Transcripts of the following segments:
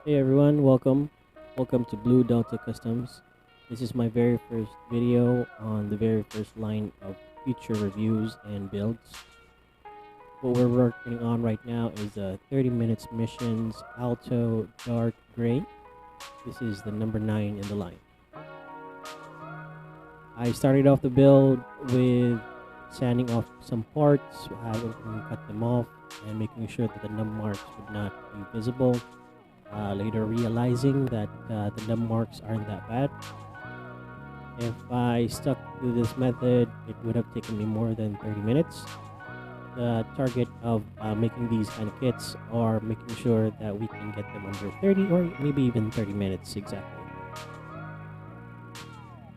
Hey everyone, welcome to Blue Delta Customs. This is my very first video on the very first line of future reviews and builds. What we're working on right now is a 30 minutes missions Alto Dark Gray. This is the number 9 in the line. I started off the build with sanding off some parts, having cut them off, and making sure that the nub marks would not be visible. Later realizing that the nub marks aren't that bad. If I stuck to this method, it would have taken me more than 30 minutes. The target of making these kind of kits are making sure that we can get them under 30 or maybe even 30 minutes exactly.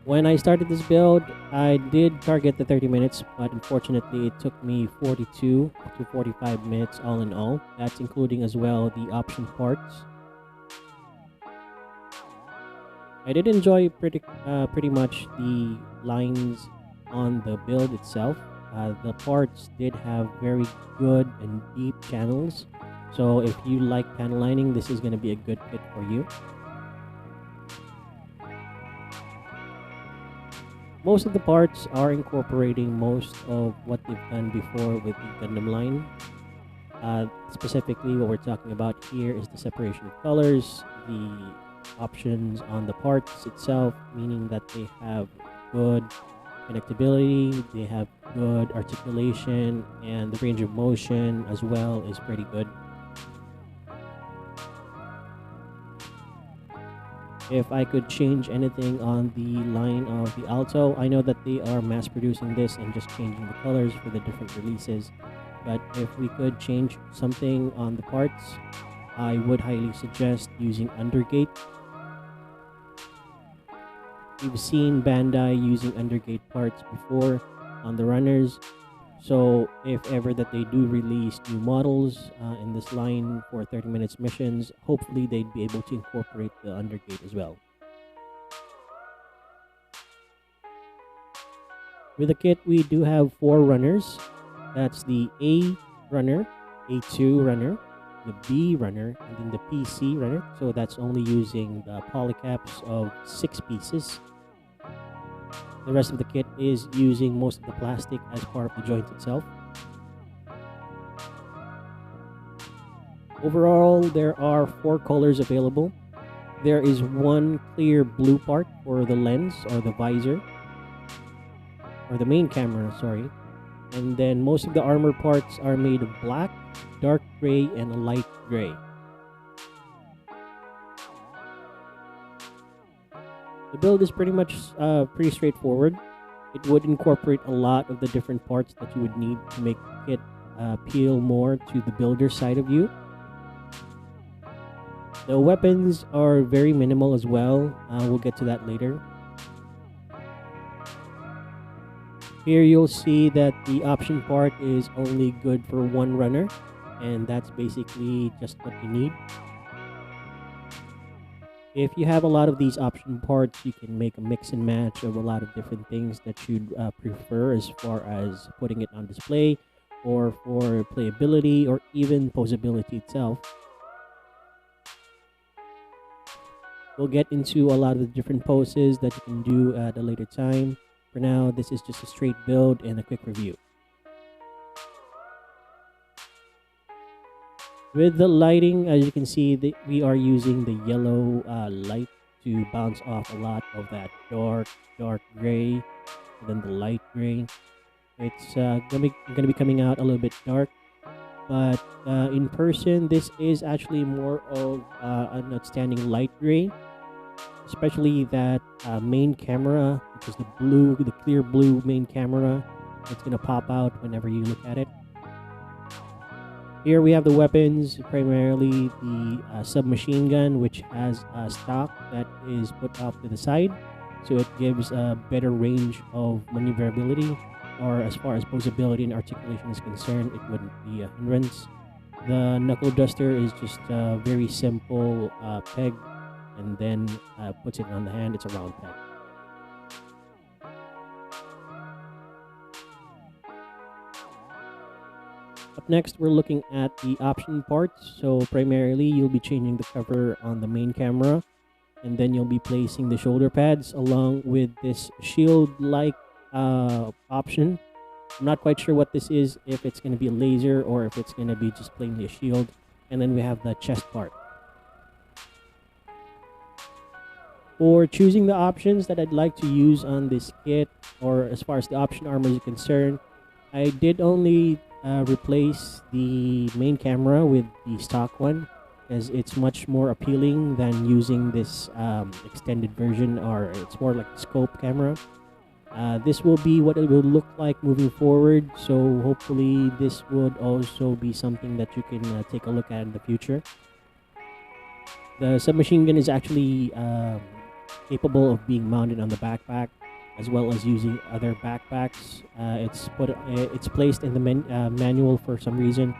When I started this build, I did target the 30 minutes, but unfortunately it took me 42 to 45 minutes all in all. That's including as well the option parts. I did enjoy pretty much the lines on the build itself. The parts did have very good and deep channels, so if you like panel lining, this is going to be a good fit for you. Most of the parts are incorporating most of what they've done before with the Gundam line. Specifically, what we're talking about here is the separation of colors, the options on the parts itself, meaning that they have good connectability, they have good articulation, and the range of motion as well is pretty good. If I could change anything on the line of the Alto, I know that they are mass producing this and just changing the colors for the different releases, but if we could change something on the parts, I would highly suggest using undergate. We've seen Bandai using undergate parts before on the runners, so if ever that they do release new models in this line for 30 minutes missions, hopefully they'd be able to incorporate the undergate as well. With the kit, we do have 4 runners. That's the A runner, A2 runner, the B runner, and then the PC runner. So that's only using the polycaps of 6 pieces. The rest of the kit is using most of the plastic as part of the joint itself. Overall, there are 4 colors available. There is one clear blue part for the lens or the visor, or the main camera, sorry. And then most of the armor parts are made of black, dark gray, and a light gray. The build is pretty much pretty straightforward. It would incorporate a lot of the different parts that you would need to make it appeal more to the builder side of you. The weapons are very minimal as well. We'll get to that later. Here you'll see that the option part is only good for 1 runner, and that's basically just what you need. If you have a lot of these option parts, you can make a mix and match of a lot of different things that you'd prefer as far as putting it on display or for playability or even posability itself. We'll get into a lot of the different poses that you can do at a later time. For now, this is just a straight build and a quick review. With the lighting, as you can see, we are using the yellow light to bounce off a lot of that dark gray, and then the light gray. It's gonna be coming out a little bit dark, but in person, this is actually more of an outstanding light gray, especially that main camera, which is the clear blue main camera. It's gonna pop out whenever you look at it. Here we have the weapons, primarily the submachine gun, which has a stock that is put off to the side, so it gives a better range of maneuverability, or as far as posability and articulation is concerned, it wouldn't be a hindrance. The knuckle duster is just a very simple peg, and then puts it on the hand. It's a round peg. Up next, we're looking at the option parts. So primarily, you'll be changing the cover on the main camera, and then you'll be placing the shoulder pads along with this shield-like option. I'm not quite sure what this is, if it's going to be a laser or if it's going to be just plainly a shield. And then we have the chest part. For choosing the options that I'd like to use on this kit, or as far as the option armor is concerned, I did only replace the main camera with the stock one, as it's much more appealing than using this extended version, or it's more like a scope camera. This will be what it will look like moving forward, so hopefully this would also be something that you can take a look at in the future. The submachine gun is actually capable of being mounted on the backpack, as well as using other backpacks. It's placed in the manual for some reason.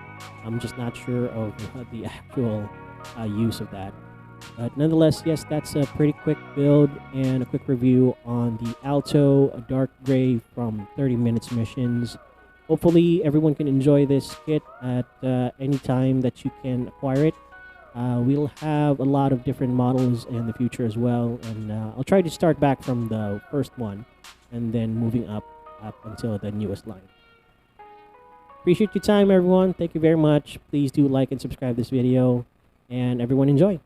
I'm just not sure of the actual use of that. But nonetheless, yes, that's a pretty quick build and a quick review on the Alto DarkGray from 30 Minutes Missions. Hopefully everyone can enjoy this kit at any time that you can acquire it. We'll have a lot of different models in the future as well, and I'll try to start back from the first one and then moving up until the newest line. Appreciate your time, everyone. Thank you very much. Please do like and subscribe this video, and everyone enjoy.